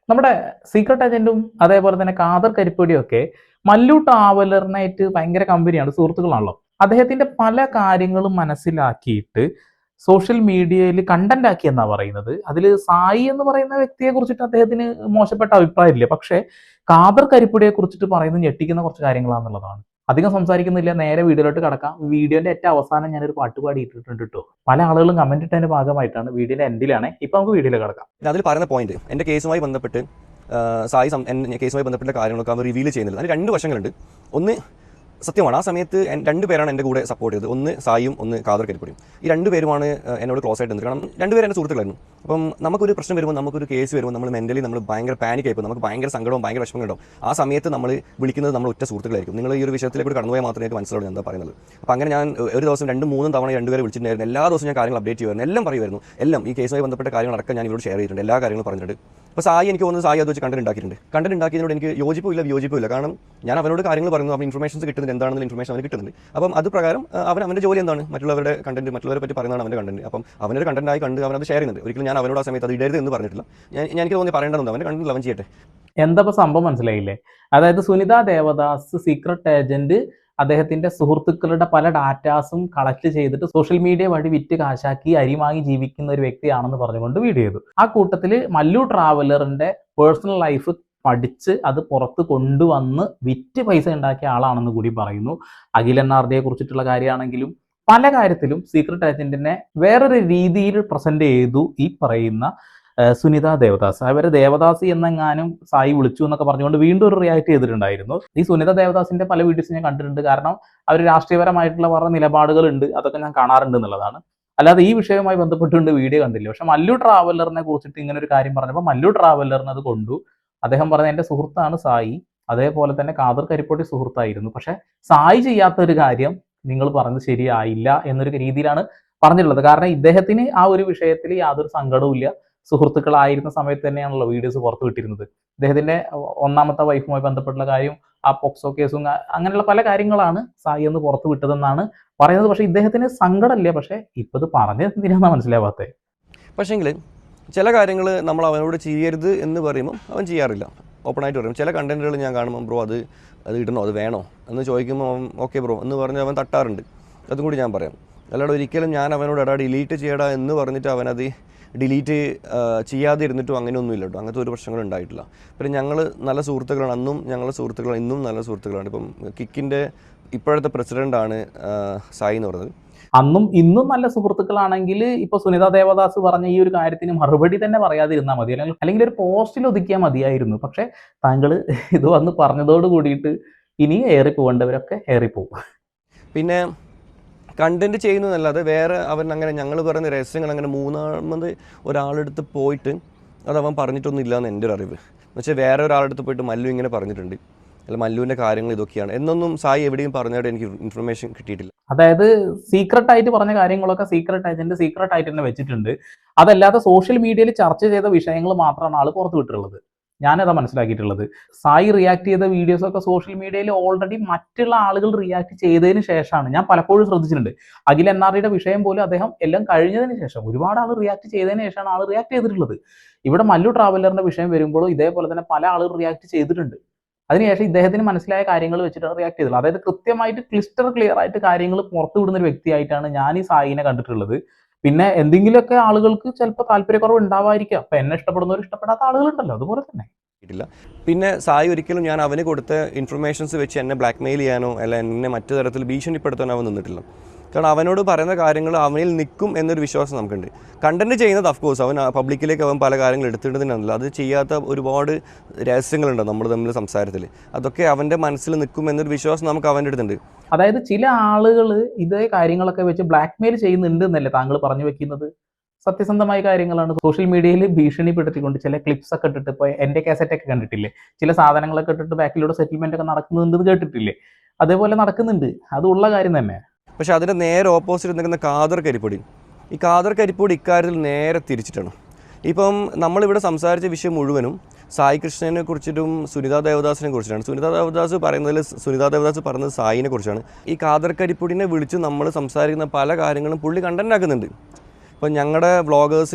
നമ്മുടെ സീക്രട്ട് ഏജന്റും അതേപോലെ തന്നെ കാദർ കരിപ്പൊടിയും ഒക്കെ മല്ലു ട്രാവലറിനായിട്ട് ഭയങ്കര കമ്പനിയാണ്, സുഹൃത്തുക്കളാണല്ലോ. അദ്ദേഹത്തിന്റെ പല കാര്യങ്ങളും മനസ്സിലാക്കിയിട്ട് സോഷ്യൽ മീഡിയയിൽ കണ്ടന്റ് ആക്കി എന്നാ പറയുന്നത്. അതിൽ സായി എന്ന് പറയുന്ന വ്യക്തിയെ കുറിച്ചിട്ട് അദ്ദേഹത്തിന് മോശപ്പെട്ട അഭിപ്രായമില്ല. പക്ഷേ കാദർ കരിപ്പൊടിയെ കുറിച്ചിട്ട് പറയുന്നത് ഞെട്ടിക്കുന്ന കുറച്ച് കാര്യങ്ങളാണെന്നുള്ളതാണ്. അധികം സംസാരിക്കുന്നില്ല, നേരെ വീഡിയോയിലോട്ട് കടക്കാം. വീഡിയോന്റെ ഏറ്റവും അവസാനം ഞാനൊരു പാട്ട് പാടി ഇട്ടിട്ടുണ്ട് കേട്ടോ. പല ആളുകളും കമന്റ് ഇട്ടതിന്റെ ഭാഗമായിട്ടാണ്. വീഡിയോന്റെ എൻഡിലാണ്. ഇപ്പൊ നമുക്ക് വീഡിയോയിൽ കടക്കാം. അതിൽ പറയുന്ന പോയിന്റ് എൻ്റെ കേസുമായി ബന്ധപ്പെട്ട് സായി കേസുമായി ബന്ധപ്പെട്ട കാര്യങ്ങളൊക്കെ അവർ റിവീൽ ചെയ്യുന്നില്ല. അതിന് രണ്ട് വശങ്ങളുണ്ട്. ഒന്ന് സത്യമാണ്, ആ സമയത്ത് രണ്ട് പേരാണ് എൻ്റെ കൂടെ സപ്പോർട്ട് ചെയ്തത്. ഒന്ന് സായും ഒന്ന് കാദർ കരിപ്പൊടിയും. ഈ രണ്ട് പേരുമാണ് എന്നോട് ക്ലോസ് ആയിട്ട് നിന്നത്. കാരണം രണ്ടുപേരും എൻ്റെ സുഹൃത്തുക്കളായിരുന്നു. അപ്പം നമുക്കൊരു പ്രശ്നം വരുമ്പോൾ, നമുക്കൊരു കേസ് വരുമ്പോൾ നമ്മൾ മെൻ്റലി നമ്മൾ ഭയങ്കര പാനിക് ആയിപ്പോൾ, നമുക്ക് ഭയങ്കര സങ്കടവും ഭയങ്കര വിഷമങ്ങളുണ്ടാവും. ആ സമയത്ത് നമ്മൾ വിളിക്കുന്നത് നമ്മൾ ഒറ്റ സുഹൃത്തുക്കളായിരിക്കും. നിങ്ങൾ ഈ ഒരു വിഷയത്തിലേക്ക് കടന്നുപോയാൽ മാത്രമേ എനിക്ക് മനസ്സിലാവുള്ളൂ എന്താ പറയുന്നത്. അപ്പോൾ അങ്ങനെ ഞാൻ ഒരു ദിവസം 2-3 തവണ രണ്ടുപേരെ വിളിച്ചിട്ടുണ്ടായിരുന്നു. എല്ലാ ദിവസവും ഞാൻ കാര്യങ്ങൾ അപ്ഡേറ്റ് ചെയ്യുമായിരുന്നു, എല്ലാം പറയുമായിരുന്നു. എല്ലാം ഈ കേസുമായി ബന്ധപ്പെട്ട കാര്യങ്ങളടക്കം ഞാൻ ഇവരോട് ഷെയർ ചെയ്തിട്ടുണ്ട്, എല്ലാ കാര്യങ്ങളും പറഞ്ഞിട്ടുണ്ട്. അപ്പോൾ സായി എനിക്ക് തോന്നുന്നത് സായി അത് വെച്ച് കണ്ടന്റ് ഉണ്ടാക്കിയതിനോട് എനിക്ക് യോജിപ്പില്ല. കാരണം ഞാൻ അവനോട് കാര്യങ്ങൾ പറയുന്നു, അപ്പോൾ ഇൻഫർമേഷൻസ് കിട്ടുന്നത് എന്താണെന്നുള്ള ഇൻഫർമേഷൻ അവന് കിട്ടുന്നുണ്ട്. അപ്പം അത് പ്രകാരം അവൻ്റെ ജോലി എന്താണ്, മറ്റുള്ളവരുടെ കണ്ടന്റ് മറ്റുള്ളവരെ പറ്റി പറയുന്നതാണ് അവൻ്റെ കണ്ടന്റ്. അപ്പം അവനൊരു കണ്ടന്റായി കണ്ട് അവനത് ഷെയർ ചെയ്യുന്നുണ്ട്. ഒരിക്കലും ഞാൻ അവനോട് ആ സമയത്ത് അത് ഇടരുത് എന്ന് പറഞ്ഞിട്ടില്ല. എനിക്ക് തോന്നി പറയേണ്ടതുണ്ട്, അവൻ്റെ കണ്ടന്റ് അവൻ ചെയ്യട്ടെ. എന്താ സംഭവം മനസ്സിലായില്ലേ? അതായത് സുനിത ദേവദാസ് സീക്രട്ട് ഏജന്റ് അദ്ദേഹത്തിന്റെ സുഹൃത്തുക്കളുടെ പല ഡാറ്റാസും കളക്ട് ചെയ്തിട്ട് സോഷ്യൽ മീഡിയ വഴി വിറ്റ് കാശാക്കി അരി വാങ്ങി ജീവിക്കുന്ന ഒരു വ്യക്തിയാണെന്ന് പറഞ്ഞുകൊണ്ട് വീഡിയോ ചെയ്തു. ആ കൂട്ടത്തിൽ മല്ലു ട്രാവലറിന്റെ പേഴ്സണൽ ലൈഫ് പഠിച്ച് അത് പുറത്ത് കൊണ്ടുവന്ന് വിറ്റ് പൈസ ഉണ്ടാക്കിയ ആളാണെന്ന് കൂടി പറയുന്നു. അഖിലൻ ആർഡിയെ കുറിച്ചിട്ടുള്ള കാര്യമാണെങ്കിലും പല കാര്യത്തിലും സീക്രട്ട് ഏജന്റിനെ വേറൊരു രീതിയിൽ പ്രസന്റ് ചെയ്തു ഈ പറയുന്ന സുനിത ദേവദാസ്. അവരെ ദേവദാസി എന്നെങ്ങാനും സായി വിളിച്ചു എന്നൊക്കെ പറഞ്ഞുകൊണ്ട് വീണ്ടും ഒരു റിയാക്ട് ചെയ്തിട്ടുണ്ടായിരുന്നു. ഈ സുനിത ദേവദാസിന്റെ പല വീഡിയോസ് ഞാൻ കണ്ടിട്ടുണ്ട്. കാരണം അവർ രാഷ്ട്രീയപരമായിട്ടുള്ള വേറെ നിലപാടുകളുണ്ട്, അതൊക്കെ ഞാൻ കാണാറുണ്ട് എന്നുള്ളതാണ്. അല്ലാതെ ഈ വിഷയവുമായി ബന്ധപ്പെട്ടുകൊണ്ട് വീഡിയോ കണ്ടില്ല. പക്ഷെ മല്ലു ട്രാവലറിനെ കുറിച്ചിട്ട് ഇങ്ങനെ ഒരു കാര്യം പറഞ്ഞപ്പോൾ മല്ലു ട്രാവലറിന് അത് കൊണ്ടു. അദ്ദേഹം പറഞ്ഞ എന്റെ സുഹൃത്താണ് സായി, അതേപോലെ തന്നെ കാദർ കരിപ്പൊടി സുഹൃത്തായിരുന്നു. പക്ഷെ സായി ചെയ്യാത്ത ഒരു കാര്യം നിങ്ങൾ പറഞ്ഞത് ശരിയായില്ല എന്നൊരു രീതിയിലാണ് പറഞ്ഞിട്ടുള്ളത്. കാരണം ഇദ്ദേഹത്തിന് ആ ഒരു വിഷയത്തിൽ യാതൊരു സങ്കടവും ഇല്ല. സുഹൃത്തുക്കളായിരുന്ന സമയത്ത് തന്നെയാണല്ലോ വീഡിയോസ് പുറത്തു വിട്ടിരുന്നത്. ഇദ്ദേഹത്തിന്റെ ഒന്നാമത്തെ വൈഫുമായി ബന്ധപ്പെട്ടുള്ള കാര്യം, ആ പോക്സോ കേസും അങ്ങനെയുള്ള പല കാര്യങ്ങളാണ് സായി എന്ന് പുറത്തു വിട്ടതെന്നാണ് പറയുന്നത്. പക്ഷെ ഇദ്ദേഹത്തിന് സങ്കടമില്ല. പക്ഷെ ഇപ്പൊ ഇത് പറഞ്ഞത് എന്തിനാണെന്നാ മനസ്സിലാവാത്തത്. പക്ഷേങ്കിൽ ചില കാര്യങ്ങൾ നമ്മൾ അവനോട് ചെയ്യരുത് എന്ന് പറയുമ്പോൾ അവൻ ചെയ്യാറില്ല, ഓപ്പണായിട്ട് പറയും. ചില കണ്ടന്റുകൾ ഞാൻ കാണുമ്പോൾ ബ്രോ അത് ഇടണോ, അത് വേണോ എന്ന് ചോദിക്കുമ്പോൾ അവൻ ഓക്കെ ബ്രോ എന്ന് പറഞ്ഞ് അവൻ തട്ടാറുണ്ട്. അതും കൂടി ഞാൻ പറയാം. അല്ലാതെ ഒരിക്കലും ഞാൻ അവനോട് ഡിലീറ്റ് ചെയ്യടാ എന്ന് പറഞ്ഞിട്ട് അവനത് ഡിലീറ്റ് ചെയ്യാതെ ഇരുന്നിട്ടും അങ്ങനെയൊന്നുമില്ല കേട്ടോ. അങ്ങനത്തെ ഒരു പ്രശ്നങ്ങളും ഉണ്ടായിട്ടില്ല. പിന്നെ ഞങ്ങൾ നല്ല സുഹൃത്തുക്കളാണ്, അന്നും ഞങ്ങൾ സുഹൃത്തുക്കളാണ്, ഇന്നും നല്ല സുഹൃത്തുക്കളാണ്. ഇപ്പം കിക്കിൻ്റെ ഇപ്പോഴത്തെ പ്രസിഡൻ്റാണ് സായി എന്ന് പറഞ്ഞത്. അന്നും ഇന്നും നല്ല സുഹൃത്തുക്കളാണെങ്കിൽ ഇപ്പൊ സുനിത ദേവദാസ് പറഞ്ഞ ഈ ഒരു കാര്യത്തിന് മറുപടി തന്നെ പറയാതിരുന്നാൽ മതി, അല്ലെങ്കിൽ ഒരു പോസ്റ്റിൽ ഒതുക്കിയാൽ മതിയായിരുന്നു. പക്ഷെ താങ്കൾ ഇത് വന്ന് പറഞ്ഞതോട് കൂടിയിട്ട് ഇനി ഏറിപ്പോകേണ്ടവരൊക്കെ ഏറിപ്പോകും. പിന്നെ കണ്ടന്റ് ചെയ്യുന്നതല്ലാതെ വേറെ അവൻ അങ്ങനെ ഞങ്ങൾ പറയുന്ന രഹസ്യങ്ങൾ അങ്ങനെ മൂന്നാമത് ഒരാളെടുത്ത് പോയിട്ട് അത് അവൻ പറഞ്ഞിട്ടൊന്നും ഇല്ല എന്ന് എൻ്റെ ഒരു അറിവ്. എന്നുവെച്ചാൽ വേറെ ഒരാളെടുത്ത് പോയിട്ട് മല്ലു ഇങ്ങനെ പറഞ്ഞിട്ടുണ്ട്, അല്ല മല്ലുവിൻ്റെ കാര്യങ്ങൾ ഇതൊക്കെയാണ് എന്നൊന്നും സായി എവിടെയും പറഞ്ഞായിട്ട് എനിക്ക് ഇൻഫർമേഷൻ കിട്ടിയിട്ടില്ല. അതായത് സീക്രട്ട് ആയിട്ട് പറഞ്ഞ കാര്യങ്ങളൊക്കെ സീക്രട്ട് ഏജന്റ് സീക്രട്ട് ആയിട്ട് തന്നെ വെച്ചിട്ടുണ്ട്. അതല്ലാതെ സോഷ്യൽ മീഡിയയിൽ ചർച്ച ചെയ്ത വിഷയങ്ങൾ മാത്രമാണ് ആൾ പുറത്തു വിട്ടിട്ടുള്ളത്. ഞാനതാ മനസ്സിലാക്കിയിട്ടുള്ളത്. സായി റിയാക്ട് ചെയ്ത വീഡിയോസ് ഒക്കെ സോഷ്യൽ മീഡിയയിൽ ഓൾറെഡി മറ്റുള്ള ആളുകൾ റിയാക്ട് ചെയ്തതിന് ശേഷമാണ്. ഞാൻ പലപ്പോഴും ശ്രദ്ധിച്ചിട്ടുണ്ട്. അഖിൽ NRDയുടെ വിഷയം പോലും അദ്ദേഹം എല്ലാം കഴിഞ്ഞതിന് ശേഷം ഒരുപാട് ആൾ റിയാക്ട് ചെയ്തതിന് ശേഷമാണ് ആൾ റിയാക്ട് ചെയ്തിട്ടുള്ളത്. ഇവിടെ മല്ലു ട്രാവലറിന്റെ വിഷയം വരുമ്പോഴും ഇതേപോലെ തന്നെ പല ആളുകൾ റിയാക്ട് ചെയ്തിട്ടുണ്ട്. അതിനുശേഷം ഇദ്ദേഹത്തിന് മനസ്സിലായ കാര്യങ്ങൾ വെച്ചിട്ടാണ് റിയാക്ട് ചെയ്തത്. അതായത് കൃത്യമായിട്ട് ക്ലിയർ ആയിട്ട് കാര്യങ്ങൾ പുറത്തു വിടുന്ന ഒരു വ്യക്തിയായിട്ടാണ് ഞാൻ ഈ സായിനെ കണ്ടിട്ടുള്ളത്. പിന്നെ എന്തെങ്കിലുമൊക്കെ ആളുകൾക്ക് ചിലപ്പോൾ താല്പര്യക്കുറവ് ഉണ്ടാവാതിരിക്കാം. അപ്പൊ എന്നെ ഇഷ്ടപ്പെടുന്നവർ ഇഷ്ടപ്പെടാത്ത ആളുകളുണ്ടല്ലോ, അതുപോലെ തന്നെ. പിന്നെ സായി ഒരിക്കലും ഞാൻ അവന് കൊടുത്ത ഇൻഫർമേഷൻസ് വെച്ച് എന്നെ ബ്ലാക്ക്മെയിൽ ചെയ്യാനോ അല്ല എന്നെ മറ്റു തരത്തിൽ ഭീഷണിപ്പെടുത്താനോ അവൻ നിന്നിട്ടില്ല. കാരണം അവനോട് പറയുന്ന കാര്യങ്ങൾ അവനിൽ നിൽക്കും എന്നൊരു വിശ്വാസം നമുക്കുണ്ട്. കണ്ടന്റ് ചെയ്യുന്നത് അഫ്കോഴ്സ് അവൻ പബ്ലിക്കിലേക്ക് അവൻ പല കാര്യങ്ങൾ എടുത്തിടുന്നതിനല്ല, അത് ചെയ്യാത്ത ഒരുപാട് രഹസ്യങ്ങളുണ്ട് നമ്മൾ തമ്മിൽ സംസാരത്തിൽ. അതൊക്കെ അവൻ്റെ മനസ്സിൽ നിൽക്കും എന്നൊരു വിശ്വാസം നമുക്ക് അവൻ്റെ അടുത്തുണ്ട്. അതായത് ചില ആളുകൾ ഇതേ കാര്യങ്ങളൊക്കെ വെച്ച് ബ്ലാക്ക്മെയിൽ ചെയ്യുന്നുണ്ട് എന്നല്ലേ താങ്കൾ പറഞ്ഞു വെക്കുന്നത്? സത്യസന്ധമായ കാര്യങ്ങളാണ്. സോഷ്യൽ മീഡിയയിൽ ഭീഷണിപ്പെടുത്തിക്കൊണ്ട് ചില ക്ലിപ്സ് ഒക്കെ ഇട്ടിട്ട്, ഇപ്പോൾ എൻ്റെ കാസറ്റ് ഒക്കെ കണ്ടിട്ടില്ലേ, ചില സാധനങ്ങളൊക്കെ ഇട്ടിട്ട് ബാക്കിലൂടെ സെറ്റിൽമെന്റ് ഒക്കെ നടക്കുന്നുണ്ടെന്ന് കേട്ടിട്ടില്ലേ? അതേപോലെ നടക്കുന്നുണ്ട്, അതുള്ള കാര്യം തന്നെ. പക്ഷെ അതിൻ്റെ നേരെ ഓപ്പോസിറ്റ് നിൽക്കുന്ന കാദർ കരിപ്പൊടി, ഈ കാദർ കരിപ്പൊടി ഇക്കാര്യത്തിൽ നേരെ തിരിച്ചിട്ടാണ്. ഇപ്പം നമ്മളിവിടെ സംസാരിച്ച വിഷയം മുഴുവനും സായി കൃഷ്ണനെ കുറിച്ചിട്ടും സുനിത ദേവദാസിനെ കുറിച്ചിട്ടാണ്. സുനിത ദേവദാസ് പറയുന്നത് സായിനെ കുറിച്ചാണ്. ഈ കാദർ കരിപ്പൊടിനെ വിളിച്ച് നമ്മൾ സംസാരിക്കുന്ന പല കാര്യങ്ങളും പുള്ളി കണ്ടന്റ് ആക്കുന്നുണ്ട്. ഇപ്പോൾ ഞങ്ങളുടെ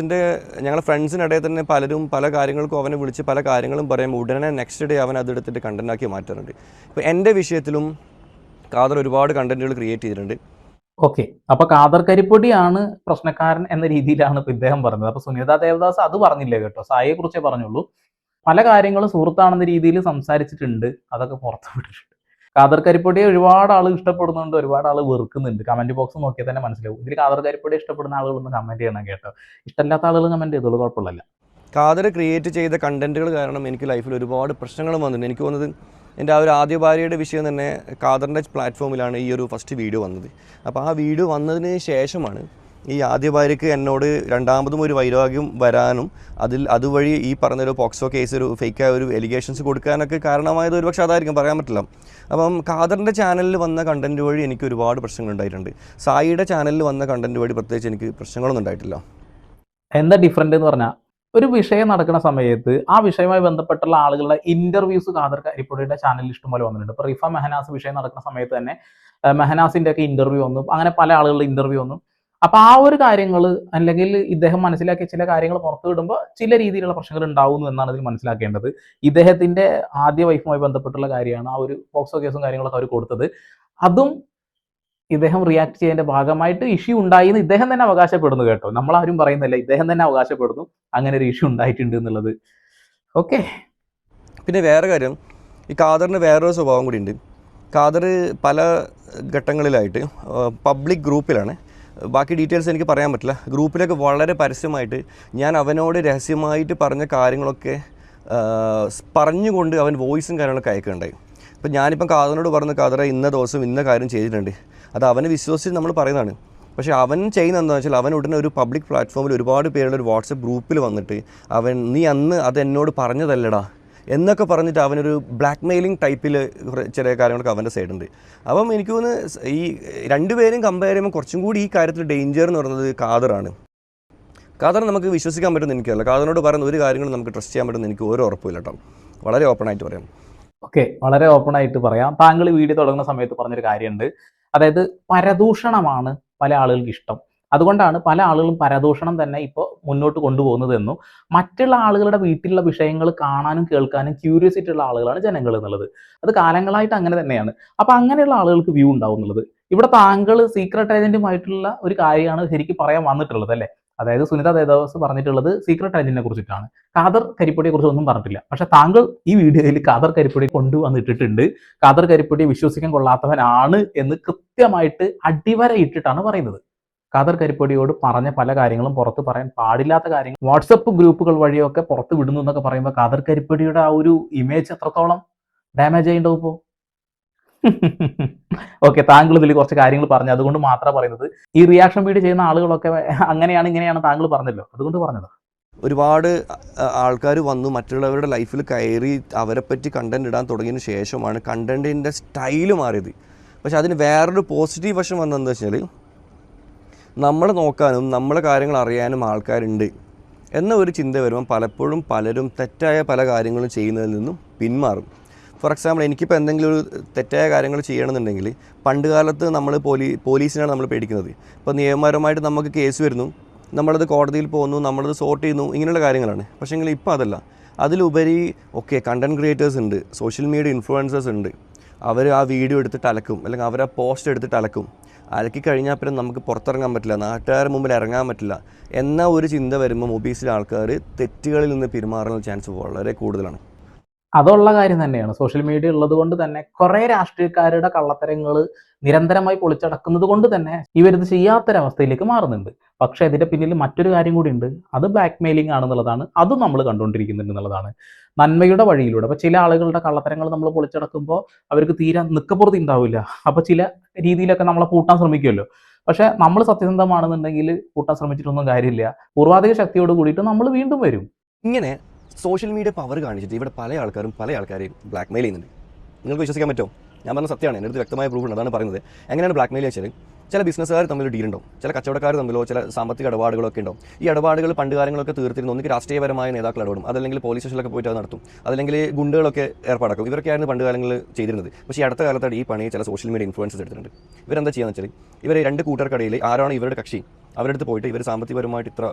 ഞങ്ങളുടെ ഫ്രണ്ട്സിനിടയിൽ തന്നെ പലരും പല കാര്യങ്ങൾക്കും അവനെ വിളിച്ച് പല കാര്യങ്ങളും പറയുമ്പോൾ ഉടനെ നെക്സ്റ്റ് ഡേ അവൻ അതെടുത്തിട്ട് കണ്ടൻറ്റാക്കി മാറ്റാറുണ്ട്. ഇപ്പോൾ എൻ്റെ വിഷയത്തിലും ഖാദർ ഒരുപാട് കണ്ടൻറ്റുകൾ ക്രിയേറ്റ് ചെയ്തിട്ടുണ്ട്. ഓക്കെ. അപ്പൊ ഖാദർ കരിപ്പൊടിയാണ് പ്രശ്നക്കാരൻ എന്ന രീതിയിലാണ് ഇപ്പൊ ഇദ്ദേഹം പറഞ്ഞത്. അപ്പൊ സുനിത ദേവദാസ് അത് പറഞ്ഞില്ലേ കേട്ടോ, സായിയെ കുറിച്ചേ പറഞ്ഞുള്ളൂ. പല കാര്യങ്ങളും സുഹൃത്താണെന്ന രീതിയിൽ സംസാരിച്ചിട്ടുണ്ട്, അതൊക്കെ പുറത്തു വിട്ടിട്ടുണ്ട്. ഖാദർ കരിപ്പൊടിയെ ഒരുപാട് ആൾ ഇഷ്ടപ്പെടുന്നുണ്ട്, ഒരുപാട് ആൾ വെറുക്കുന്നുണ്ട്. കമന്റ് ബോക്സ് നോക്കിയാൽ തന്നെ മനസ്സിലാവും. ഇതിൽ ഖാദർ കരിപ്പൊടി ഇഷ്ടപ്പെടുന്ന ആളുകളൊന്ന് കമന്റ് ചെയ്യണം കേട്ടോ. ഇഷ്ടമില്ലാത്ത ആളുകൾ കമന്റ് ചെയ്തോളൂ, കുഴപ്പമില്ല. ഖാദർ ക്രിയേറ്റ് ചെയ്ത കണ്ടൻറ്റുകൾ കാരണം എനിക്ക് ലൈഫിൽ ഒരുപാട് പ്രശ്നങ്ങളും വന്നിട്ടുണ്ട്. എനിക്ക് തോന്നുന്നത് എൻ്റെ ആ ഒരു ആദ്യ ഭാര്യയുടെ വിഷയം തന്നെ ഖാദറിൻ്റെ പ്ലാറ്റ്ഫോമിലാണ് ഈ ഒരു ഫസ്റ്റ് വീഡിയോ വന്നത്. അപ്പോൾ ആ വീഡിയോ വന്നതിന് ശേഷമാണ് ഈ ആദ്യ ഭാര്യയ്ക്ക് എന്നോട് രണ്ടാമതും ഒരു വൈരാഗ്യം വരാനും അതുവഴി ഈ പറഞ്ഞൊരു പോക്സോ കേസ് ഒരു ഫേക്കായ ഒരു എലിഗേഷൻസ് കൊടുക്കാനൊക്കെ കാരണമായത് ഒരുപക്ഷെ അതായിരിക്കും, പറയാൻ പറ്റില്ല. അപ്പം ഖാദറിൻ്റെ ചാനലിൽ വന്ന കണ്ടൻറ്റ് വഴി എനിക്ക് ഒരുപാട് പ്രശ്നങ്ങൾ ഉണ്ടായിട്ടുണ്ട്. സായിയുടെ ചാനലിൽ വന്ന കണ്ടൻറ്റ് വഴി പ്രത്യേകിച്ച് എനിക്ക് പ്രശ്നങ്ങളൊന്നും ഉണ്ടായിട്ടില്ല. എന്താ ഡിഫറൻറ്റ് എന്ന് പറഞ്ഞാൽ, ഒരു വിഷയം നടക്കുന്ന സമയത്ത് ആ വിഷയവുമായി ബന്ധപ്പെട്ടുള്ള ആളുകളുടെ ഇന്റർവ്യൂസ് ഖാദർ കരിപ്പൊടിയുടെ ചാനലിൽ ഇഷ്ടംപോലെ വന്നിട്ടുണ്ട്. ഇപ്പോൾ റിഫ മെഹനാസ് വിഷയം നടക്കുന്ന സമയത്ത് തന്നെ മെഹനാസിന്റെ ഒക്കെ ഇന്റർവ്യൂ വന്നു, അങ്ങനെ പല ആളുകളുടെ ഇന്റർവ്യൂ വന്നു. അപ്പൊ ആ ഒരു കാര്യങ്ങൾ അല്ലെങ്കിൽ ഇദ്ദേഹം മനസ്സിലാക്കിയ ചില കാര്യങ്ങൾ പുറത്തു വിടുമ്പോൾ ചില രീതിയിലുള്ള പ്രശ്നങ്ങൾ ഉണ്ടാവുന്നു എന്നാണ് ഇതിൽ മനസ്സിലാക്കേണ്ടത്. ഇദ്ദേഹത്തിന്റെ ആദ്യ വൈഫുമായി ബന്ധപ്പെട്ടുള്ള കാര്യമാണ് ആ ഒരു പോക്സോ കേസും കാര്യങ്ങളൊക്കെ അവർ കൊടുത്തത്. അതും ഇദ്ദേഹം റിയാക്ട് ചെയ്തതിന്റെ ഭാഗമായിട്ട് ഇഷ്യൂ ഉണ്ടായി എന്ന് ഇദ്ദേഹം തന്നെ അവകാശപ്പെടുന്നു കേട്ടോ. നമ്മളാരും പറയുന്നില്ല, ഇദ്ദേഹം തന്നെ അവകാശപ്പെടുന്നു അങ്ങനെ ഒരു ഇഷ്യൂ ഉണ്ടായിട്ടുണ്ട് എന്നുള്ളത്. ഓക്കെ. പിന്നെ വേറെ കാര്യം, ഈ ഖാദറിന് വേറൊരു സ്വഭാവം കൂടി ഉണ്ട്. ഖാദർ പല ഘട്ടങ്ങളിലായിട്ട് പബ്ലിക് ഗ്രൂപ്പിലാണ്, ബാക്കി ഡീറ്റെയിൽസ് എനിക്ക് പറയാൻ പറ്റില്ല, ഗ്രൂപ്പിലൊക്കെ വളരെ പരസ്യമായിട്ട് ഞാൻ അവനോട് രഹസ്യമായിട്ട് പറഞ്ഞ കാര്യങ്ങളൊക്കെ പറഞ്ഞുകൊണ്ട് അവൻ വോയിസും കാര്യങ്ങളൊക്കെ അയക്കുന്നുണ്ടായി. ഇപ്പം ഞാനിപ്പം ഖാദറിനോട് പറഞ്ഞു, ഖാദറെ ഇന്ന ദിവസം ഇന്ന കാര്യം ചെയ്തിട്ടുണ്ട്, അത് അവനെ വിശ്വസിച്ച് നമ്മൾ പറയുന്നതാണ്. പക്ഷേ അവൻ ചെയ്യുന്നത് എന്താണെന്ന് വെച്ചാൽ അവൻ ഉടനെ ഒരു പബ്ലിക് പ്ലാറ്റ്ഫോമിൽ ഒരുപാട് പേരുടെ ഒരു വാട്സപ്പ് ഗ്രൂപ്പിൽ വന്നിട്ട് നീ അന്ന് അത് എന്നോട് പറഞ്ഞതല്ലടാ എന്നൊക്കെ പറഞ്ഞിട്ട് അവനൊരു ബ്ലാക്ക് മെയിലിംഗ് ടൈപ്പിൽ ചെറിയ കാര്യങ്ങളൊക്കെ അവൻ്റെ സൈഡുണ്ട്. അപ്പം എനിക്ക് തോന്നുന്നു ഈ രണ്ടുപേരും കമ്പയർ ചെയ്യുമ്പോൾ കുറച്ചും കൂടി ഈ കാര്യത്തിൽ ഡേഞ്ചർ എന്ന് പറയുന്നത് ഖാദറാണ്. ഖാദർ നമുക്ക് വിശ്വസിക്കാൻ പറ്റുമെന്ന് എനിക്കല്ല, ഖാദറിനോട് പറയുന്ന ഒരു കാര്യങ്ങളും നമുക്ക് ട്രസ്റ്റ് ചെയ്യാൻ പറ്റുമെന്ന് എനിക്ക് ഒരു ഉറപ്പില്ല കേട്ടോ, വളരെ ഓപ്പണായിട്ട് പറയാം. ഓക്കെ, വളരെ ഓപ്പണായിട്ട് പറയാം. താങ്കൾ വീഡിയോ തുടങ്ങുന്ന സമയത്ത് പറഞ്ഞൊരു കാര്യമുണ്ട്, അതായത് പരദൂഷണമാണ് പല ആളുകൾക്ക് ഇഷ്ടം, അതുകൊണ്ടാണ് പല ആളുകളും പരദൂഷണം തന്നെ ഇപ്പോൾ മുന്നോട്ട് കൊണ്ടുപോകുന്നതെന്നും മറ്റുള്ള ആളുകളുടെ വീട്ടിലുള്ള വിഷയങ്ങൾ കാണാനും കേൾക്കാനും ക്യൂരിയോസിറ്റി ഉള്ള ആളുകളാണ് ജനങ്ങൾ എന്നുള്ളത്. അത് കാലങ്ങളായിട്ട് അങ്ങനെ തന്നെയാണ്. അപ്പൊ അങ്ങനെയുള്ള ആളുകൾക്ക് വ്യൂ ഉണ്ടാവും എന്നുള്ളത്. ഇവിടെ താങ്കൾ സീക്രട്ട് ഏജന്റുമായിട്ടുള്ള ഒരു കാര്യമാണ് ശരിക്കും പറയാൻ വന്നിട്ടുള്ളത് അല്ലേ? അതായത് സുനിത ദേവദാസ് പറഞ്ഞിട്ടുള്ളത് സീക്രട്ട് ഏജന്റിനെ കുറിച്ചിട്ടാണ്, ഖാദർ കരിപ്പൊടിയെ കുറിച്ച് ഒന്നും പറഞ്ഞിട്ടില്ല. പക്ഷെ താങ്കൾ ഈ വീഡിയോയിൽ ഖാദർ കരിപ്പൊടി കൊണ്ടുവന്നിട്ടിട്ടുണ്ട്, ഖാദർ കരിപ്പൊടിയെ വിശ്വസിക്കാൻ കൊള്ളാത്തവനാണ് എന്ന് കൃത്യമായിട്ട് അടിവര ഇട്ടിട്ടാണ് പറയുന്നത്. ഖാദർ കരിപ്പൊടിയോട് പറഞ്ഞ പല കാര്യങ്ങളും പുറത്ത് പറയാൻ പാടില്ലാത്ത കാര്യങ്ങൾ വാട്സപ്പ് ഗ്രൂപ്പുകൾ വഴിയൊക്കെ പുറത്ത് വിടുന്നു എന്നൊക്കെ പറയുമ്പോൾ ഖാദർ കരിപ്പൊടിയുടെ ആ ഒരു ഇമേജ് എത്രത്തോളം ഡാമേജ് ചെയ്യണ്ടാവും ഇപ്പോൾ. ഓക്കെ, താങ്കൾ ഇതിൽ കുറച്ച് കാര്യങ്ങൾ പറഞ്ഞു, അതുകൊണ്ട് മാത്രമാണ് പറയുന്നത്. ഈ റിയാക്ഷൻ വീഡിയോ ചെയ്യുന്ന ആളുകളൊക്കെ അങ്ങനെയാണ് ഇങ്ങനെയാണ് താങ്കൾ പറഞ്ഞല്ലോ, അതുകൊണ്ട് പറഞ്ഞത്. ഒരുപാട് ആൾക്കാർ വന്നു മറ്റുള്ളവരുടെ ലൈഫിൽ കയറി അവരെ പറ്റി കണ്ടന്റ് ഇടാൻ തുടങ്ങിയതിന് ശേഷമാണ് കണ്ടന്റിൻ്റെ സ്റ്റൈല് മാറിയത്. പക്ഷെ അതിന് വേറൊരു പോസിറ്റീവ് വശം വന്നതെന്ന് വെച്ചാൽ നമ്മളെ നോക്കാനും നമ്മളെ കാര്യങ്ങൾ അറിയാനും ആൾക്കാരുണ്ട് എന്ന ഒരു ചിന്ത വരുമ്പം പലപ്പോഴും പലരും തെറ്റായ പല കാര്യങ്ങളും ചെയ്യുന്നതിൽ നിന്നും പിന്മാറും. ഫോർ എക്സാമ്പിൾ, എനിക്കിപ്പോൾ എന്തെങ്കിലും ഒരു തെറ്റായ കാര്യങ്ങൾ ചെയ്യണമെന്നുണ്ടെങ്കിൽ പണ്ട് കാലത്ത് നമ്മൾ പോലീസിനാണ് നമ്മൾ പേടിക്കുന്നത്. ഇപ്പോൾ നിയമപരമായിട്ട് നമുക്ക് കേസ് വരുന്നു, നമ്മളത് കോടതിയിൽ പോകുന്നു, നമ്മളത് സോർട്ട് ചെയ്യുന്നു, ഇങ്ങനെയുള്ള കാര്യങ്ങളാണ്. പക്ഷേങ്കിൽ ഇപ്പോൾ അതല്ല. അതിലുപരി കണ്ടൻറ് ക്രിയേറ്റേഴ്സ് ഉണ്ട്, സോഷ്യൽ മീഡിയ ഇൻഫ്ലുവൻസേഴ്സ് ഉണ്ട്. അവർ ആ വീഡിയോ എടുത്തിട്ട് അലക്കും, അല്ലെങ്കിൽ അവർ ആ പോസ്റ്റ് എടുത്തിട്ട് അലക്കും. അലക്കി കഴിഞ്ഞാൽ പിന്നെ നമുക്ക് പുറത്തിറങ്ങാൻ പറ്റില്ല, നാട്ടുകാരുടെ മുമ്പിൽ ഇറങ്ങാൻ പറ്റില്ല എന്ന ഒരു ചിന്ത വരുമ്പോൾ മൊബൈൽസിലെ ആൾക്കാർ തെറ്റുകളിൽ നിന്ന് പെരുമാറാനുള്ള ചാൻസ് വളരെ കൂടുതലാണ്. അതുള്ള കാര്യം തന്നെയാണ്. സോഷ്യൽ മീഡിയ ഉള്ളത് കൊണ്ട് തന്നെ കുറെ രാഷ്ട്രീയക്കാരുടെ കള്ളത്തരങ്ങൾ നിരന്തരമായി പൊളിച്ചടക്കുന്നത് കൊണ്ട് തന്നെ ഇവരിത് ചെയ്യാത്തൊരവസ്ഥയിലേക്ക് മാറുന്നുണ്ട്. പക്ഷെ ഇതിന്റെ പിന്നിൽ മറ്റൊരു കാര്യം കൂടി ഉണ്ട്, അത് ബ്ലാക്ക് മെയിലിംഗ് ആണെന്നുള്ളതാണ്. അതും നമ്മൾ കണ്ടുകൊണ്ടിരിക്കുന്നുണ്ട് എന്നുള്ളതാണ്. നന്മയുടെ വഴിയിലൂടെ അപ്പൊ ചില ആളുകളുടെ കള്ളത്തരങ്ങൾ നമ്മൾ പൊളിച്ചടക്കുമ്പോൾ അവർക്ക് തീരെ നിക്കപ്പുറത്ത് ഉണ്ടാവില്ല. അപ്പൊ ചില രീതിയിലൊക്കെ നമ്മളെ പൂട്ടാൻ ശ്രമിക്കുമല്ലോ. പക്ഷെ നമ്മൾ സത്യസന്ധമാണെന്നുണ്ടെങ്കിൽ പൂട്ടാൻ ശ്രമിച്ചിട്ടൊന്നും കാര്യമില്ല. പൂർവാധിക ശക്തിയോട് കൂടിയിട്ട് നമ്മൾ വീണ്ടും വരും. ഇങ്ങനെ സോഷ്യൽ മീഡിയ പവർ കാണിച്ചിട്ട് ഇവിടെ പല ആൾക്കാരെയും ബ്ലാക്ക് മെയിൽ ചെയ്യുന്നുണ്ട്. നിങ്ങൾക്ക് വിശ്വസിക്കാൻ പറ്റുമോ? ഞാൻ പറഞ്ഞ സത്യമാണ്, എൻ്റെ അടുത്ത് വ്യക്തമായ പ്രൂഫ് ഉണ്ട്, അതാണ് പറയുന്നത്. എങ്ങനെയാണ് ബ്ലാക്ക് മെയിൽ വെച്ചാൽ ചില ബിസിനസ്സുകാർ തമ്മിൽ ഡീലുണ്ടാവും, ചില കച്ചവടക്കാർ തമ്മിലോ ചില സാമ്പത്തിക ഇടപാടുകളൊക്കെ ഉണ്ടാവും. ഈ ഇടപാടുകൾ പണ്ട് കാലങ്ങളൊക്കെ തീർത്തിരുന്നു ഒന്നിക്ക് രാഷ്ട്രീയപരമായ നേതാക്കൾ ഇടപെടും, അതല്ലെങ്കിൽ പോലീസ് സ്റ്റേഷനിലൊക്കെ പോയിട്ട് അത് നടത്തും, അതല്ലെങ്കിൽ ഗുണ്ടകളൊക്കെ ഏർപ്പാടാക്കും. ഇവരൊക്കെയായിരുന്നു പണ്ട് കാലങ്ങളിൽ ചെയ്തിരുന്നത്. പക്ഷേ ഈ അടുത്ത കാലത്താണ് ഈ പണി ചില സോഷ്യൽ മീഡിയ ഇൻഫ്ലുവൻസസ് എടുത്തിട്ടുണ്ട്. ഇവരെന്താ ചെയ്യുക വെച്ചാൽ, ഇവർ രണ്ട് കൂട്ടർക്കിടയിൽ ആരാണ് ഇവരുടെ കക്ഷി അവരുടെ അടുത്ത് പോയിട്ട് ഇവർ സാമ്പത്തികപരമായിട്ട് ഇത്ര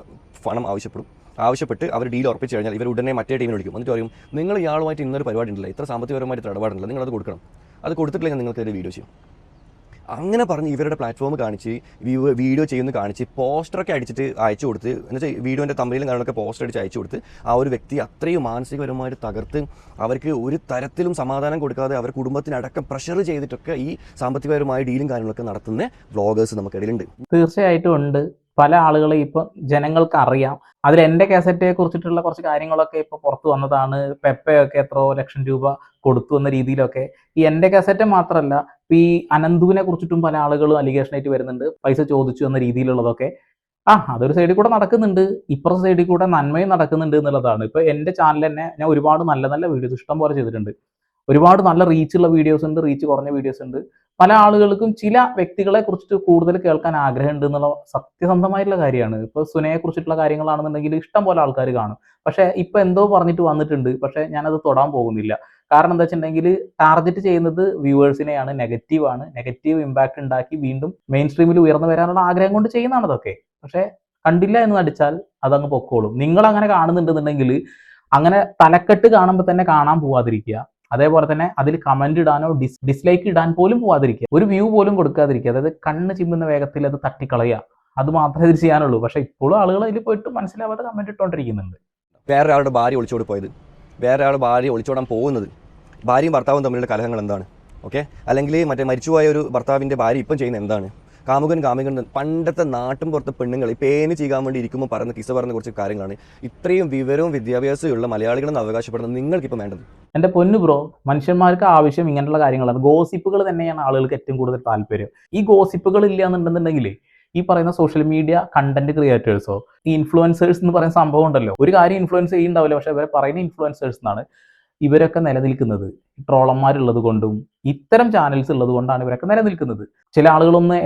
പണം ആവശ്യപ്പെട്ട് അവർ ഡീൽ ഉറപ്പിച്ച് കഴിഞ്ഞാൽ ഇവർ ഉടനെ മറ്റേ ടീമിനെ വിളിക്കും. എന്നിട്ട് പറയും, നിങ്ങൾ ഇയാളുമായിട്ട് ഇന്നൊരു പരിപാടി ഉണ്ടല്ലോ, ഇത്ര സാമ്പത്തികപരമായിട്ട് ഇത്ര ഇടപാടുണ്ടല്ലോ, നിങ്ങളത് കൊടുക്കണം, അത് കൊടുത്തിട്ടില്ലെങ്കിൽ നിങ്ങൾക്ക് ഒരു വീഡിയോ ചെയ്യും. അങ്ങനെ പറഞ്ഞ് ഇവരുടെ പ്ലാറ്റ്ഫോം കാണിച്ച് വീഡിയോ ചെയ്യുന്ന കാണിച്ച് പോസ്റ്ററൊക്കെ അടിച്ചിട്ട് അയച്ചു കൊടുത്ത്, എന്നുവെച്ചാൽ വീഡിയോൻ്റെ തമ്മിലും കാര്യങ്ങളൊക്കെ പോസ്റ്റർ അടിച്ച് അയച്ചു കൊടുത്ത് ആ ഒരു വ്യക്തി അത്രയും മാനസികപരമായിട്ട് തകർത്ത് അവർക്ക് ഒരു തരത്തിലും സമാധാനം കൊടുക്കാതെ അവർ കുടുംബത്തിനടക്കം പ്രഷർ ചെയ്തിട്ടൊക്കെ ഈ സാമ്പത്തികപരമായ ഡീലും കാര്യങ്ങളൊക്കെ നടത്തുന്ന വ്ളോഗേഴ്സ് നമുക്കിടയിലുണ്ട്. തീർച്ചയായിട്ടും ഉണ്ട്. പല ആളുകളെ ഇപ്പൊ ജനങ്ങൾക്ക് അറിയാം. അതിൽ എന്റെ കാസറ്റെ കുറിച്ചിട്ടുള്ള കുറച്ച് കാര്യങ്ങളൊക്കെ ഇപ്പൊ പുറത്തു വന്നതാണ്. പെപ്പയൊക്കെ എത്രയോ ലക്ഷം രൂപ കൊടുത്തു എന്ന രീതിയിലൊക്കെ. ഈ എന്റെ കാസറ്റ് മാത്രമല്ല, ഈ അനന്തുവിനെ കുറിച്ചിട്ടും പല ആളുകളും അലിഗേഷൻ ആയിട്ട് വരുന്നുണ്ട്, പൈസ ചോദിച്ചു എന്ന രീതിയിലുള്ളതൊക്കെ. അതൊരു സൈഡിൽ കൂടെ നടക്കുന്നുണ്ട്, ഇപ്പുറത്തെ സൈഡിൽ കൂടെ നന്മയും നടക്കുന്നുണ്ട് എന്നുള്ളതാണ്. ഇപ്പൊ എന്റെ ചാനൽ തന്നെ ഞാൻ ഒരുപാട് നല്ല നല്ല വീഡിയോസ് ഇഷ്ടം പോലെ ചെയ്തിട്ടുണ്ട്. ഒരുപാട് നല്ല റീച്ചുള്ള വീഡിയോസ് ഉണ്ട്, റീച്ച് കുറഞ്ഞ വീഡിയോസ് ഉണ്ട്. പല ആളുകൾക്കും ചില വ്യക്തികളെ കുറിച്ചിട്ട് കൂടുതൽ കേൾക്കാൻ ആഗ്രഹമുണ്ട് എന്നുള്ള സത്യസന്ധമായിട്ടുള്ള കാര്യമാണ്. ഇപ്പൊ സുനയെ കുറിച്ചിട്ടുള്ള കാര്യങ്ങളാണെന്നുണ്ടെങ്കിൽ ഇഷ്ടം പോലെ ആൾക്കാർ കാണും. പക്ഷെ ഇപ്പൊ എന്തോ പറഞ്ഞിട്ട് വന്നിട്ടുണ്ട്, പക്ഷെ ഞാനത് തൊടാൻ പോകുന്നില്ല. കാരണം എന്താ വെച്ചിട്ടുണ്ടെങ്കിൽ ടാർഗറ്റ് ചെയ്യുന്നത് വ്യൂവേഴ്സിനെയാണ്, നെഗറ്റീവാണ്. നെഗറ്റീവ് ഇമ്പാക്ട് ഉണ്ടാക്കി വീണ്ടും മെയിൻ സ്ട്രീമിൽ ഉയർന്നു വരാനുള്ള ആഗ്രഹം കൊണ്ട് ചെയ്യുന്നതാണ് അതൊക്കെ. പക്ഷെ കണ്ടില്ല എന്ന് നടിച്ചാൽ അതങ്ങ് പൊക്കോളും. നിങ്ങൾ അങ്ങനെ കാണുന്നുണ്ടെന്നുണ്ടെങ്കിൽ അങ്ങനെ തലക്കെട്ട് കാണുമ്പോൾ തന്നെ കാണാൻ പോവാതിരിക്കുക. അതേപോലെ തന്നെ അതിൽ കമന്റ് ഇടാനോ ഡിസ്ലൈക്ക് ഇടാൻ പോലും പോവാതിരിക്കുക. ഒരു വ്യൂ പോലും കൊടുക്കാതിരിക്കുക. അതായത് കണ്ണ് ചിമ്മുന്ന വേഗത്തിൽ അത് തട്ടിക്കളയുക. അത് മാത്രമേ ഇത് ചെയ്യാനുള്ളൂ. പക്ഷെ ഇപ്പോഴും ആളുകൾ അതിൽ പോയിട്ട് മനസ്സിലാവാതെ കമന്റ് ഇട്ടുകൊണ്ടിരിക്കുന്നുണ്ട്. വേറൊരാളുടെ ഭാര്യ ഒളിച്ചോടി പോയത്, വേറൊരാൾ ഭാര്യ ഒളിച്ചോടാൻ പോകുന്നത്, ഭാര്യയും ഭർത്താവും തമ്മിലുള്ള കലഹങ്ങൾ എന്താണ്? ഓക്കെ, അല്ലെങ്കിൽ മറ്റേ മരിച്ചുപോയ ഒരു ഭർത്താവിൻ്റെ ഭാര്യ ഇപ്പം ചെയ്യുന്ന എന്താണ്? കാമുകൻ പണ്ടത്തെ നാട്ടും പുറത്തെ പെണ്ണുങ്ങൾ പേന് ചെയ്യാൻ വേണ്ടി ഇരിക്കുമ്പോൾ പറയുന്ന കിസ്സ പറയുന്ന കുറച്ച് കാര്യങ്ങളാണ്. ഇത്രയും വിവരവും വിദ്യാഭ്യാസമുള്ള മലയാളികളെന്ന് അവകാശപ്പെടുന്നത് നിങ്ങൾക്കിപ്പോൾ വേണ്ടത്. എന്റെ പൊന്നു ബ്രോ, മനുഷ്യന്മാർക്ക് ആവശ്യം ഇങ്ങനെയുള്ള കാര്യങ്ങളാണ്. ഗോസിപ്പുകൾ തന്നെയാണ് ആളുകൾക്ക് ഏറ്റവും കൂടുതൽ താല്പര്യം. ഈ ഗോസിപ്പുകൾ ഇല്ല എന്നുണ്ടെന്നുണ്ടെങ്കിൽ ഈ പറയുന്ന സോഷ്യൽ മീഡിയ കണ്ടന്റ് ക്രിയേറ്റേഴ്സോ ഈ ഇൻഫ്ലുവൻസേഴ്സ് എന്ന് പറയുന്ന സംഭവം ഉണ്ടല്ലോ, ഒരു കാര്യം ഇൻഫ്ലുവൻസ് ചെയ്യുന്നുണ്ടാവില്ല, പക്ഷെ ഇവരെ പറയുന്ന ഇൻഫ്ലുവൻസേഴ്സ് എന്നാണ് ഇവരൊക്കെ നിലനിൽക്കുന്നത്. ട്രോളന്മാരുള്ളത് കൊണ്ടും ഇത്തരം ചാനൽസ് ഉള്ളത് കൊണ്ടാണ് ഇവരൊക്കെ നിലനിൽക്കുന്നത്. ചില ആളുകളൊന്ന്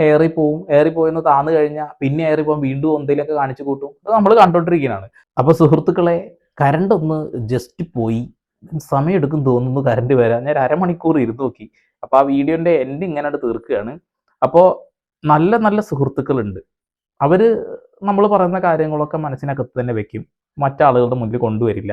ഏറിപ്പോയെന്ന് താന്നു കഴിഞ്ഞാൽ പിന്നെ ഏറിപ്പോകാൻ വീണ്ടും എന്തെങ്കിലുമൊക്കെ കാണിച്ചു കൂട്ടും. അത് നമ്മൾ കണ്ടോണ്ടിരിക്കുന്നതാണ്. അപ്പൊ സുഹൃത്തുക്കളെ, കറണ്ട് ഒന്ന് ജസ്റ്റ് പോയി, സമയം എടുക്കും തോന്നുന്നു കറണ്ട് വരാൻ. ഞാൻ അരമണിക്കൂർ ഇരുന്ന് നോക്കി. അപ്പൊ ആ വീഡിയോന്റെ എൻഡ് ഇങ്ങനെ തീർക്കുകയാണ്. അപ്പോൾ നല്ല നല്ല സുഹൃത്തുക്കളുണ്ട്. അവര് നമ്മൾ പറയുന്ന കാര്യങ്ങളൊക്കെ മനസ്സിനകത്ത് തന്നെ വെക്കും, മറ്റാളുകളുടെ മുന്നിൽ കൊണ്ടുവരില്ല.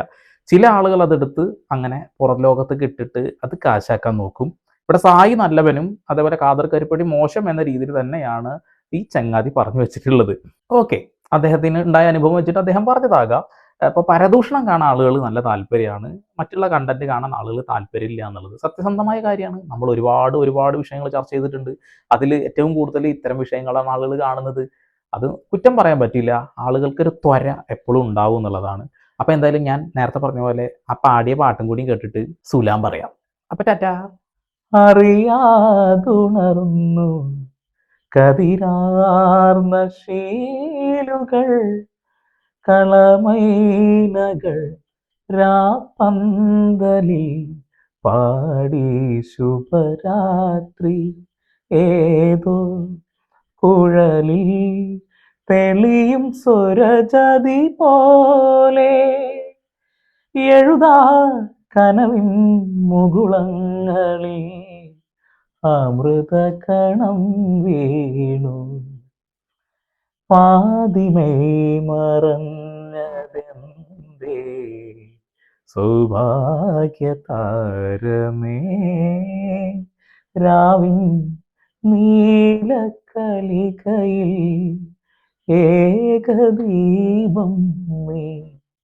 ചില ആളുകൾ അതെടുത്ത് അങ്ങനെ പുറം ലോകത്തേക്ക് ഇട്ടിട്ട് അത് കാശാക്കാൻ നോക്കും. ഇവിടെ സായി നല്ലവനും അതേപോലെ കാദർ കരിപ്പടി മോശം എന്ന രീതിയിൽ തന്നെയാണ് ഈ ചങ്ങാതി പറഞ്ഞു വെച്ചിട്ടുള്ളത്. ഓക്കെ, അദ്ദേഹത്തിന് ഉണ്ടായ അനുഭവം വെച്ചിട്ട് അദ്ദേഹം പറഞ്ഞതാകാം. അപ്പോൾ പരദൂഷണം കാണാൻ ആളുകൾ നല്ല താല്പര്യമാണ്, മറ്റുള്ള കണ്ടന്റ് കാണാൻ ആളുകൾ താല്പര്യമില്ല എന്നുള്ളത് സത്യസന്ധമായ കാര്യമാണ്. നമ്മൾ ഒരുപാട് വിഷയങ്ങൾ ചർച്ച ചെയ്തിട്ടുണ്ട്. അതിൽ ഏറ്റവും കൂടുതൽ ഇത്തരം വിഷയങ്ങളാണ് ആളുകൾ കാണുന്നത്. അത് കുറ്റം പറയാൻ പറ്റില്ല. ആളുകൾക്കൊരു ത്വര എപ്പോഴും ഉണ്ടാവും എന്നുള്ളതാണ്. അപ്പൊ എന്തായാലും ഞാൻ നേരത്തെ പറഞ്ഞ പോലെ ആ പാടിയ പാട്ടും കൂടി കേട്ടിട്ട് സുലാം പറയാം. അപ്പൊ ടാറ്റാ. അറിയാതുണർന്നു കതിരാർന്ന ശീലുകൾ, കളമൈനകൾ രാപ്പന്തലിൽ പാടി ശുഭരാത്രി. ഏതോ കുഴലിൽ തെളിയും സ്വരജതി പോലെ എഴുതാ കനവിൻ മുകുളങ്ങളിൽ അമൃതകണം വീണു. പാതിമൈ മറഞ്ഞതെന്തേ സൗഭാഗ്യതാരമേ, രാവിൻ നീലക്കലികയിൽ ഏകദീപം നീ.